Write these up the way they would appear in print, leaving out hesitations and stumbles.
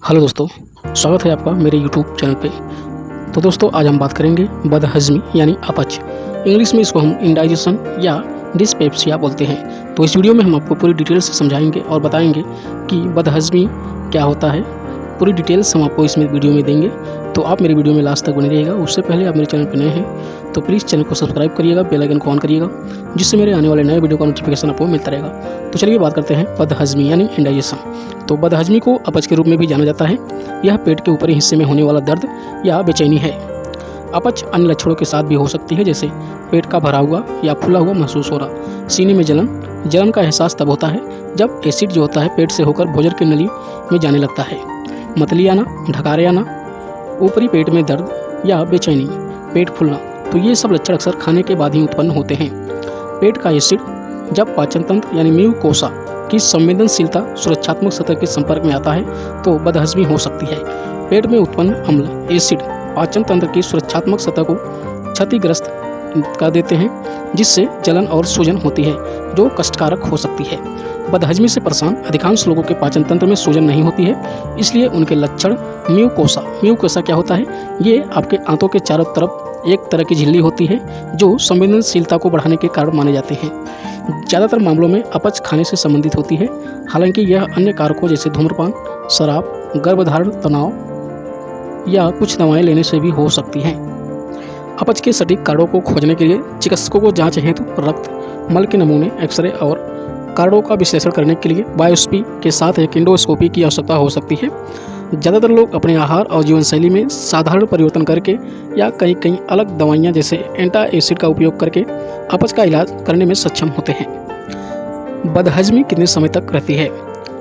Hello दोस्तों, स्वागत है आपका मेरे यूट्यूब चैनल पे। तो दोस्तों, आज हम बात करेंगे बदहज़मी यानी अपच। इंग्लिश में इसको हम इंडाइजेशन या डिस्पेप्सिया बोलते हैं। तो इस वीडियो में हम आपको पूरी डिटेल से समझाएंगे और बताएंगे कि बदहज़मी क्या होता है। पूरी डिटेल्स हम आपको इसमें वीडियो में देंगे, तो आप मेरे वीडियो में लास्ट तक बने रहिएगा। उससे पहले आप मेरे चैनल पर नए हैं तो प्लीज़ चैनल को सब्सक्राइब करिएगा, बेल आइकन को ऑन करिएगा, जिससे मेरे आने वाले नए वीडियो का नोटिफिकेशन आपको मिलता रहेगा। तो चलिए बात करते हैं बदहज़मी यानी इंडाइजेशन। तो बदहज़मी को अपच के रूप में भी जाना जाता है। यह पेट के ऊपरी हिस्से में होने वाला दर्द या बेचैनी है। अपच अन्य लक्षणों के साथ भी हो सकती है, जैसे पेट का भरा हुआ या फूला हुआ महसूस हो रहा, सीने में जलन का एहसास तब होता है जब एसिड जो होता है पेट से होकर भोजन की नली में जाने लगता है, मतली आना, ढकारे आना, ऊपरी पेट में दर्द या बेचैनी, पेट फूलना। तो ये सब लक्षण अक्सर खाने के बाद ही उत्पन्न होते हैं। पेट का एसिड जब पाचन तंत्र यानी म्यूकोसा की संवेदनशीलता सुरक्षात्मक सतह के संपर्क में आता है तो बदहज़मी हो सकती है। पेट में उत्पन्न अम्ल एसिड पाचन तंत्र की सुरक्षात्मक सतह को क्षतिग्रस्त कर देते हैं, जिससे जलन और सूजन होती है जो कष्टकारक हो सकती है। बदहज़मी से परेशान अधिकांश लोगों के पाचन तंत्र में सूजन नहीं होती है, इसलिए उनके लक्षण म्यूकोसा क्या होता है, ये आपके आंतों के चारों तरफ एक तरह की झिल्ली होती है जो संवेदनशीलता को बढ़ाने के कारण माने जाते हैं। ज़्यादातर मामलों में अपच खाने से संबंधित होती है, हालांकि यह अन्य कारकों जैसे धूम्रपान, शराब, गर्भधारण, तनाव या कुछ दवाएं लेने से भी हो सकती हैं। अपच के सटीक कारणों को खोजने के लिए चिकित्सकों को जांच हेतु रक्त, मल के नमूने, एक्सरे और कारणों का विश्लेषण करने के लिए बायोप्सी के साथ एक एंडोस्कोपी की आवश्यकता हो सकती है। ज़्यादातर लोग अपने आहार और जीवनशैली में साधारण परिवर्तन करके या कई अलग दवाइयाँ जैसे एंटा एसिड का उपयोग करके अपच का इलाज करने में सक्षम होते हैं। बदहज़मी कितने समय तक रहती है?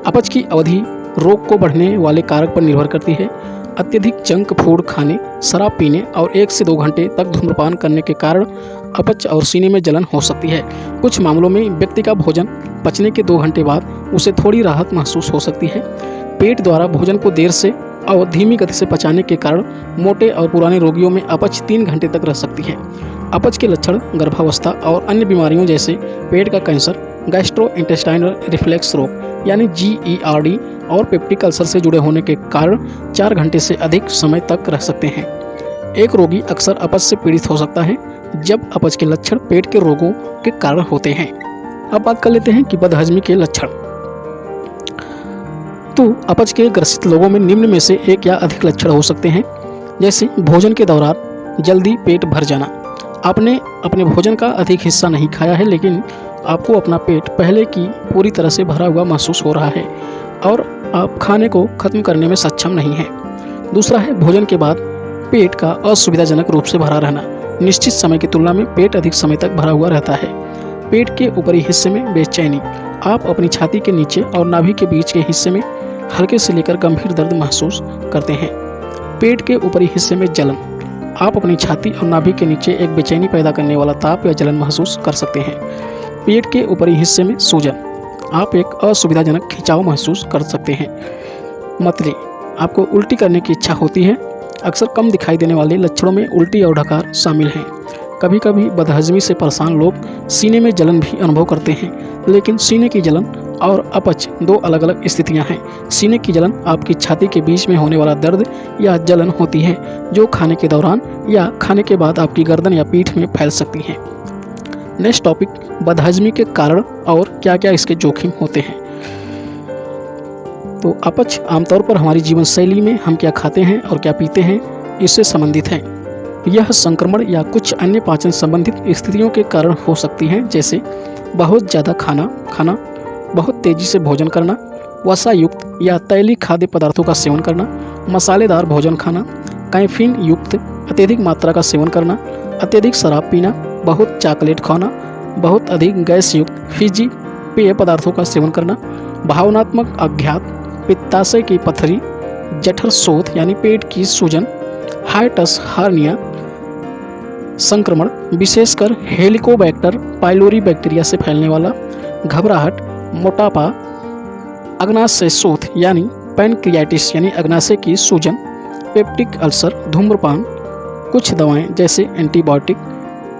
अपच की अवधि रोग को बढ़ने वाले कारक पर निर्भर करती है। अत्यधिक जंक फूड खाने, शराब पीने और 1 से 2 घंटे तक धूम्रपान करने के कारण अपच और सीने में जलन हो सकती है। कुछ मामलों में व्यक्ति का भोजन पचने के 2 घंटे बाद उसे थोड़ी राहत महसूस हो सकती है। पेट द्वारा भोजन को देर से और धीमी गति से पचाने के कारण मोटे और पुराने रोगियों में अपच 3 घंटे तक रह सकती है। अपच के लक्षण गर्भावस्था और अन्य बीमारियों जैसे पेट का कैंसर, गैस्ट्रोइंटेस्टाइनल रिफ्लेक्स रोग यानी GERD और पेप्टिक अल्सर से जुड़े होने के कारण 4 घंटे से अधिक समय तक रह सकते हैं। एक रोगी अक्सर अपच से पीड़ित हो सकता है जब अपच के लक्षण पेट के रोगों के कारण होते हैं। अब बात कर लेते हैं कि बदहज़मी के लक्षण। तो अपच के ग्रसित लोगों में निम्न में से एक या अधिक लक्षण हो सकते हैं, जैसे भोजन के दौरान जल्दी पेट भर जाना। आपने अपने भोजन का अधिक हिस्सा नहीं खाया है, लेकिन आपको अपना पेट पहले की पूरी तरह से भरा हुआ महसूस हो रहा है और आप खाने को खत्म करने में सक्षम नहीं हैं। दूसरा है भोजन के बाद पेट का असुविधाजनक रूप से भरा रहना। निश्चित समय की तुलना में पेट अधिक समय तक भरा हुआ रहता है। पेट के ऊपरी हिस्से में बेचैनी, आप अपनी छाती के नीचे और नाभि के बीच के हिस्से में हल्के से लेकर गंभीर दर्द महसूस करते हैं। पेट के ऊपरी हिस्से में जलन, आप अपनी छाती और नाभि के नीचे एक बेचैनी पैदा करने वाला ताप या जलन महसूस कर सकते हैं। पेट के ऊपरी हिस्से में सूजन, आप एक असुविधाजनक खिंचाव महसूस कर सकते हैं। मतली, आपको उल्टी करने की इच्छा होती है। अक्सर कम दिखाई देने वाले लक्षणों में उल्टी और ढकार शामिल हैं। कभी कभी बदहज़मी से परेशान लोग सीने में जलन भी अनुभव करते हैं, लेकिन सीने की जलन और अपच 2 अलग अलग स्थितियां हैं। सीने की जलन आपकी छाती के बीच में होने वाला दर्द या जलन होती है जो खाने के दौरान या खाने के बाद आपकी गर्दन या पीठ में फैल सकती है। नेक्स्ट टॉपिक, बदहज़मी के कारण और क्या क्या इसके जोखिम होते हैं। तो अपच आमतौर पर हमारी जीवन शैली में हम क्या खाते हैं और क्या पीते हैं इससे संबंधित है। यह संक्रमण या कुछ अन्य पाचन संबंधित स्थितियों के कारण हो सकती हैं, जैसे बहुत ज़्यादा खाना, बहुत तेज़ी से भोजन करना, वसा युक्त या तैलीय खाद्य पदार्थों का सेवन करना, मसालेदार भोजन खाना, कैफीन युक्त अत्यधिक मात्रा का सेवन करना, अत्यधिक शराब पीना, बहुत चॉकलेट खाना, बहुत अधिक गैस युक्त फिजी पेय पदार्थों का सेवन करना, भावनात्मक आघात, पित्ताशय की पथरी, जठर शोथ यानी पेट की सूजन, हाइटस हार्निया संक्रमण विशेषकर हेलिकोबैक्टर पाइलोरी बैक्टीरिया से फैलने वाला, घबराहट, मोटापा, अग्नाशय शोथ यानी पैनक्रियाटिस यानी अग्नाशय की सूजन, पेप्टिक अल्सर, धूम्रपान, कुछ दवाएं जैसे एंटीबायोटिक,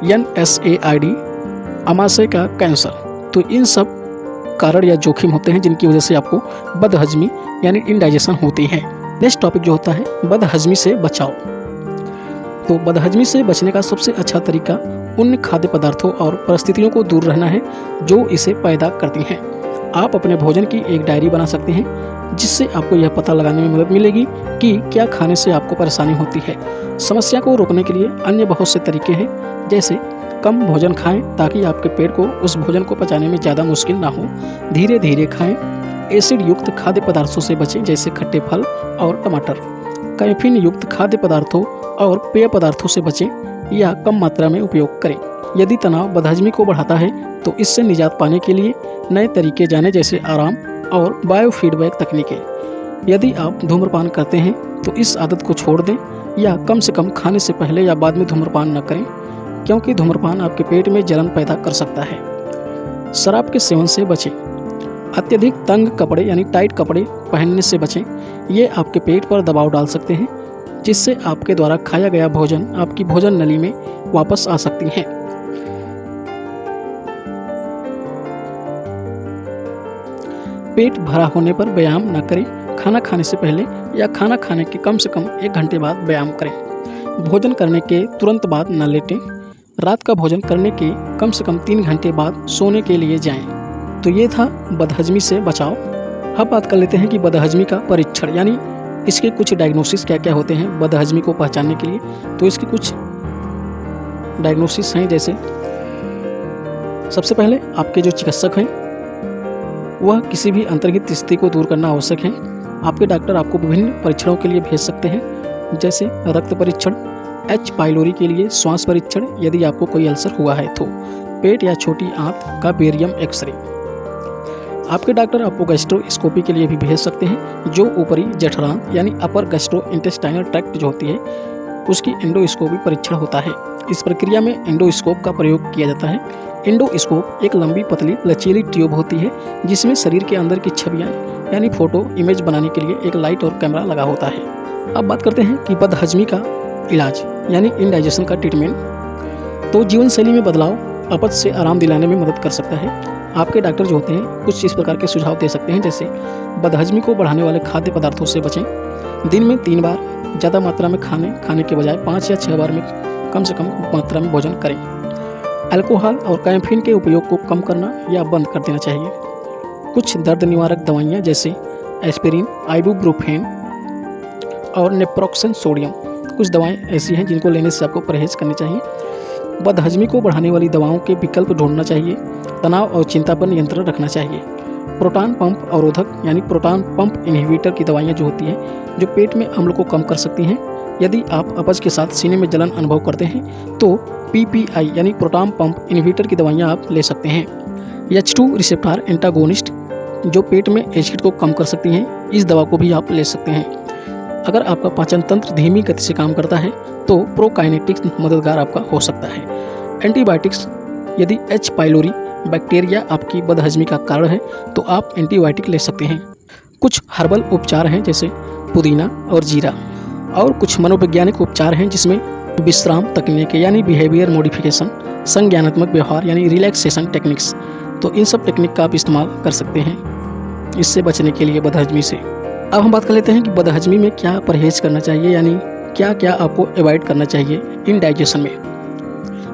NSAID, आमाशय का कैंसर। तो इन सब कारण या जोखिम होते हैं जिनकी वजह से आपको बदहजमी यानी इंडाइजेशन होती है। नेक्स्ट टॉपिक जो होता है बदहजमी से बचाव। तो बदहजमी से बचने का सबसे अच्छा तरीका उन खाद्य पदार्थों और परिस्थितियों को दूर रहना है जो इसे पैदा करती हैं। आप अपने भोजन की एक डायरी बना सकते हैं जिससे आपको यह पता लगाने में मदद मिलेगी कि क्या खाने से आपको परेशानी होती है। समस्या को रोकने के लिए अन्य बहुत से तरीके हैं, जैसे कम भोजन खाएं ताकि आपके पेट को उस भोजन को पचाने में ज़्यादा मुश्किल ना हो। धीरे धीरे खाएं। एसिड युक्त खाद्य पदार्थों से बचें, जैसे खट्टे फल और टमाटर। कैफीन युक्त खाद्य पदार्थों और पेय पदार्थों से बचें या कम मात्रा में उपयोग करें। यदि तनाव बदहजमी को बढ़ाता है तो इससे निजात पाने के लिए नए तरीके जानें, जैसे आराम और बायोफीडबैक तकनीकें। यदि आप धूम्रपान करते हैं तो इस आदत को छोड़ दें या कम से कम खाने से पहले या बाद में धूम्रपान न करें, क्योंकि धूम्रपान आपके पेट में जलन पैदा कर सकता है। शराब के सेवन से बचें। अत्यधिक तंग कपड़े यानी टाइट कपड़े पहनने से बचें। ये आपके पेट पर दबाव डाल सकते हैं, जिससे आपके द्वारा खाया गया भोजन आपकी भोजन नली में वापस आ सकती हैं। पेट भरा होने पर व्यायाम न करें। खाना खाने से पहले या खाना खाने के कम से कम 1 घंटे बाद व्यायाम करें। भोजन करने के तुरंत बाद न लेटें। रात का भोजन करने के कम से कम 3 घंटे बाद सोने के लिए जाएं। तो ये था बदहजमी से बचाव। अब बात कर लेते हैं कि बदहजमी का परीक्षण यानी इसके कुछ डायग्नोसिस क्या क्या होते हैं बदहजमी को पहचानने के लिए। तो इसके कुछ डायग्नोसिस हैं, जैसे सबसे पहले आपके जो चिकित्सक हैं वह किसी भी अंतर्निहित स्थिति को दूर करना आवश्यक है। आपके डॉक्टर आपको विभिन्न परीक्षणों के लिए भेज सकते हैं, जैसे रक्त परीक्षण, एच पाइलोरी के लिए श्वास परीक्षण यदि आपको कोई अल्सर हुआ है तो, पेट या छोटी आंत का बेरियम एक्सरे। आपके डॉक्टर आपको गैस्ट्रोस्कोपी के लिए भी भेज सकते हैं, जो ऊपरी जठरांत यानी अपर गैस्ट्रोइंटेस्टाइनल ट्रैक्ट जो होती है उसकी एंडोस्कोपी परीक्षण होता है। इस प्रक्रिया में एंडोस्कोप का प्रयोग किया जाता है। एंडोस्कोप एक लंबी पतली लचीली ट्यूब होती है जिसमें शरीर के अंदर की छवियां यानी फोटो इमेज बनाने के लिए एक लाइट और कैमरा लगा होता है। अब बात करते हैं कि बदहजमी का इलाज यानी इंडाइजेशन का ट्रीटमेंट। तो जीवन शैली में बदलाव अपच से आराम दिलाने में मदद कर सकता है। आपके डॉक्टर जो होते हैं कुछ इस प्रकार के सुझाव दे सकते हैं, जैसे बदहजमी को बढ़ाने वाले खाद्य पदार्थों से बचें। दिन में 3 बार ज़्यादा मात्रा में खाने के बजाय 5 या 6 बार में कम से कम मात्रा में भोजन करें। अल्कोहल और कैफीन के उपयोग को कम करना या बंद कर देना चाहिए। कुछ दर्द निवारक दवाइयाँ जैसे एस्पिरिन, आइबुप्रोफेन और नेप्रोक्सेन सोडियम, कुछ दवाएं ऐसी हैं जिनको लेने से आपको परहेज करनी चाहिए। बदहजमी को बढ़ाने वाली दवाओं के विकल्प ढूंढना चाहिए। तनाव और चिंता पर नियंत्रण रखना चाहिए। प्रोटॉन पंप अवरोधक यानी प्रोटॉन पंप इनहिबिटर की दवाइयाँ जो होती हैं जो पेट में अम्ल को कम कर सकती हैं। यदि आप अपच के साथ सीने में जलन अनुभव करते हैं तो PPI यानी प्रोटॉन पंप इनहिबिटर की दवाइयाँ आप ले सकते हैं। H2 रिसेप्टर एंटागोनिस्ट जो पेट में एसिड को कम कर सकती हैं, इस दवा को भी आप ले सकते हैं। अगर आपका पाचन तंत्र धीमी गति से काम करता है तो प्रोकाइनेटिक्स मददगार आपका हो सकता है। एंटीबायोटिक्स यदि एच पाइलोरी बैक्टीरिया आपकी बदहजमी का कारण है तो आप एंटीबायोटिक ले सकते हैं। कुछ हर्बल उपचार हैं जैसे पुदीना और जीरा, और कुछ मनोवैज्ञानिक उपचार हैं जिसमें विश्राम तकनीक यानी बिहेवियर मॉडिफिकेशन, संज्ञानात्मक व्यवहार यानी रिलैक्सेशन टेक्निक्स। तो इन सब टेक्निक का आप इस्तेमाल कर सकते हैं इससे बचने के लिए बदहजमी से। अब हम बात कर लेते हैं कि बदहजमी में क्या परहेज करना चाहिए, यानी क्या क्या आपको अवॉइड करना चाहिए इंडाइजेशन में।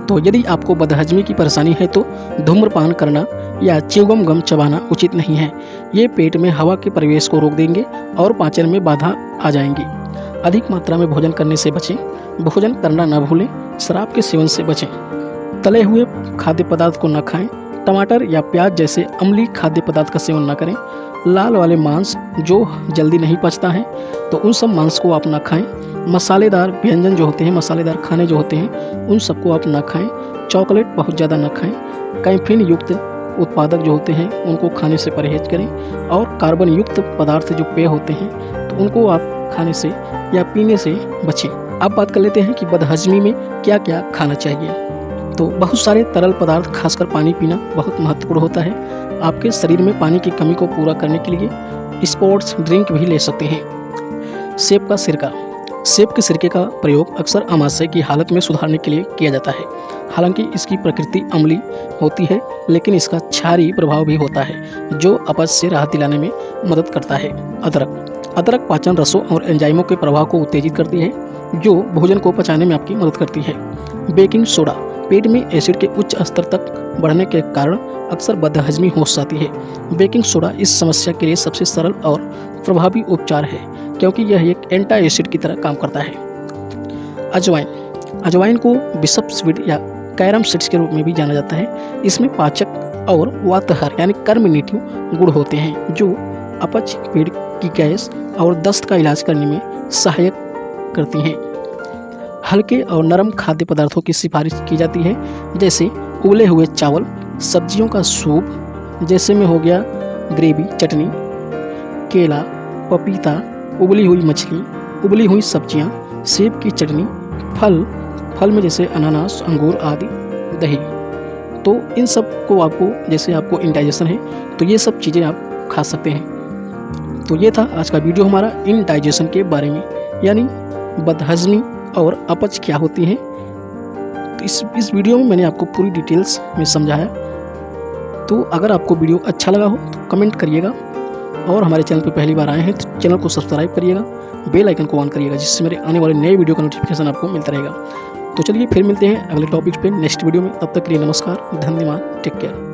तो यदि आपको बदहजमी की परेशानी है तो धूम्रपान करना या च्युइंगम गम चबाना उचित नहीं है। ये पेट में हवा के प्रवेश को रोक देंगे और पाचन में बाधा आ जाएंगी। अधिक मात्रा में भोजन करने से बचें। भोजन करना न भूलें। शराब के सेवन से बचें। तले हुए खाद्य पदार्थ को न खाएं। टमाटर या प्याज जैसे अम्लीय खाद्य पदार्थ का सेवन न करें। लाल वाले मांस जो जल्दी नहीं पचता है तो उन सब मांस को आप ना खाएं। मसालेदार व्यंजन जो होते हैं, मसालेदार खाने जो होते हैं, उन सबको आप ना खाएं। चॉकलेट बहुत ज़्यादा ना खाएं। कैफीन युक्त उत्पादक जो होते हैं उनको खाने से परहेज करें। और कार्बन युक्त पदार्थ जो पेय होते हैं तो उनको आप खाने से या पीने से बचें। अब बात कर लेते हैं कि बदहजमी में क्या क्या खाना चाहिए। तो बहुत सारे तरल पदार्थ खासकर पानी पीना बहुत महत्वपूर्ण होता है। आपके शरीर में पानी की कमी को पूरा करने के लिए स्पोर्ट्स ड्रिंक भी ले सकते हैं। सेब का सिरका। सेब के सिरके का प्रयोग अक्सर अमाशय की हालत में सुधारने के लिए किया जाता है। हालांकि इसकी प्रकृति अम्लीय होती है, लेकिन इसका क्षारीय प्रभाव भी होता है जो अपच से राहत दिलाने में मदद करता है। अदरक। अदरक पाचन रसों और एंजाइमों के प्रभाव को उत्तेजित करती है, जो भोजन को पचाने में आपकी मदद करती है। बेकिंग सोडा पेट में एसिड के उच्च स्तर तक बढ़ने के कारण अक्सर बदहजमी हो जाती है। बेकिंग सोडा इस समस्या के लिए सबसे सरल और प्रभावी उपचार है, क्योंकि यह एक एंटी एसिड की तरह काम करता है। अजवाइन को बिशप सीड या कैरम सीड्स के रूप में भी जाना जाता है। इसमें पाचक और वातहर यानी कार्मिनेटिव गुण होते हैं, जो अपच, पेट की गैस और दस्त का इलाज करने में सहायक करती हैं। हल्के और नरम खाद्य पदार्थों की सिफारिश की जाती है, जैसे उबले हुए चावल, सब्जियों का सूप जैसे में हो गया, ग्रेवी, चटनी, केला, पपीता, उबली हुई मछली, उबली हुई सब्जियां, सेब की चटनी, फल में जैसे अनानास, अंगूर आदि, दही। तो इन सब को जैसे आपको इंडाइजेशन है तो ये सब चीज़ें आप खा सकते हैं। तो ये था आज का वीडियो हमारा इंडाइजेशन के बारे में, यानी बदहजमी और अपच क्या होती है। तो इस वीडियो में मैंने आपको पूरी डिटेल्स में समझाया। तो अगर आपको वीडियो अच्छा लगा हो तो कमेंट करिएगा, और हमारे चैनल पर पहली बार आए हैं तो चैनल को सब्सक्राइब करिएगा, बेल आइकन को ऑन करिएगा, जिससे मेरे आने वाले नए वीडियो का नोटिफिकेशन आपको मिलता रहेगा। तो चलिए फिर मिलते हैं अगले टॉपिक पे नेक्स्ट वीडियो में। तब तक के लिए नमस्कार, धन्यवाद, टेक केयर।